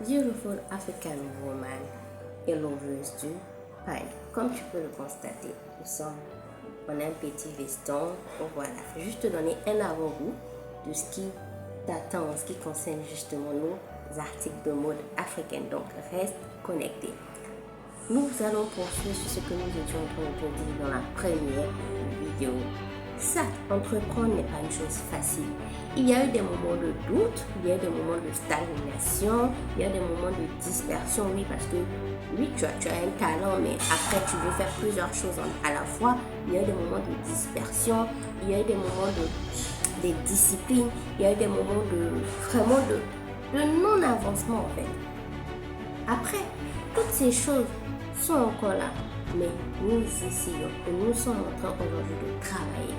Beautiful African woman et loveuse du pain. Comme tu peux le constater, nous sommes en un petit veston. Voilà, je vais juste te donner un avant-goût de ce qui t'attend en ce qui concerne justement nos articles de mode africaine. Donc, reste connecté. Nous allons poursuivre sur ce que nous étions en train de te dire dans la première vidéo. Ça, entreprendre n'est pas une chose facile. Il y a eu des moments de doute, il y a eu des moments de stagnation, il y a des moments de dispersion, oui, parce que oui, tu as un talent, mais après tu veux faire plusieurs choses à la fois. Il y a eu des moments de dispersion, il y a eu des moments de discipline, il y a eu des moments vraiment de non-avancement en fait. Après, toutes ces choses sont encore là, mais nous essayons et nous sommes en train aujourd'hui de travailler,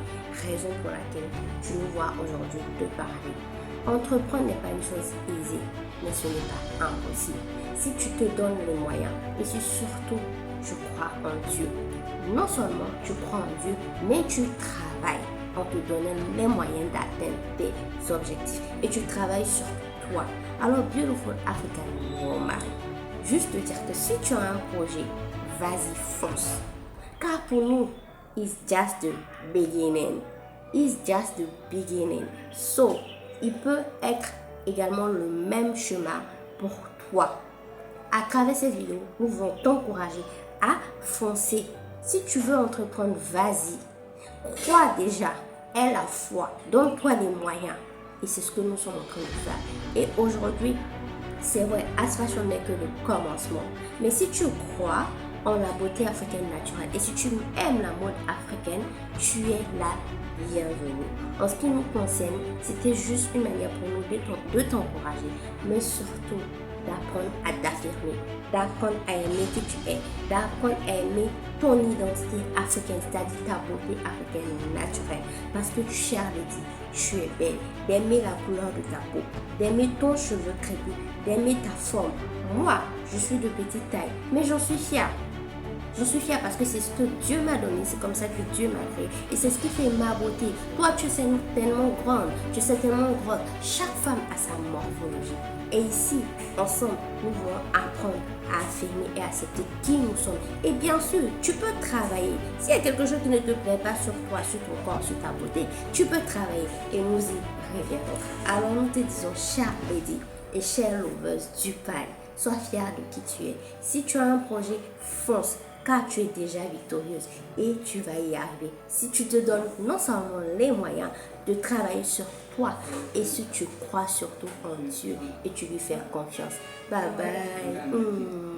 raison pour laquelle tu nous vois aujourd'hui te parler. Entreprendre n'est pas une chose aisée, mais ce n'est pas impossible. Si tu te donnes les moyens et si surtout tu crois en Dieu, non seulement tu crois en Dieu, mais tu travailles en te donnant les moyens d'atteindre tes objectifs et tu travailles sur toi. Alors, Beautiful African Woman, juste te dire que si tu as un projet, vas-y, fonce. Car pour nous, it's just the beginning. It's just the beginning. So, il peut être également le même chemin pour toi. À travers cette vidéo, nous voulons t'encourager à foncer. Si tu veux entreprendre, vas-y. Crois déjà, aie la foi, donne-toi les moyens. Et c'est ce que nous sommes en train de faire. Et aujourd'hui, c'est vrai, As Fashion n'est que le commencement. Mais si tu crois en la beauté africaine naturelle et si tu aimes la mode africaine, tu es la bienvenue. En ce qui nous concerne, c'était juste une manière pour nous de t'encourager, mais surtout d'apprendre à t'affirmer, d'apprendre à aimer qui tu es, d'apprendre à aimer ton identité africaine, c'est-à-dire ta beauté africaine naturelle. Parce que tu es dit, tu es belle, d'aimer la couleur de ta peau, d'aimer ton cheveu crépus, d'aimer ta forme. Moi, je suis de petite taille, mais j'en suis fière. Je suis fière parce que c'est ce que Dieu m'a donné, c'est comme ça que Dieu m'a créé. Et c'est ce qui fait ma beauté. Toi, tu es tellement grande, tu es tellement grande. Chaque femme a sa morphologie. Et ici, ensemble, nous voulons apprendre à affirmer et accepter qui nous sommes. Et bien sûr, tu peux travailler. S'il y a quelque chose qui ne te plaît pas sur toi, sur ton corps, sur ta beauté, tu peux travailler et nous y reviendrons. Alors nous te disons, chère lady et chère loveuse du pain, sois fière de qui tu es. Si tu as un projet, fonce. Car tu es déjà victorieuse et tu vas y arriver. Si tu te donnes non seulement les moyens de travailler sur toi et si tu crois surtout en Dieu et tu lui fais confiance. Bye bye.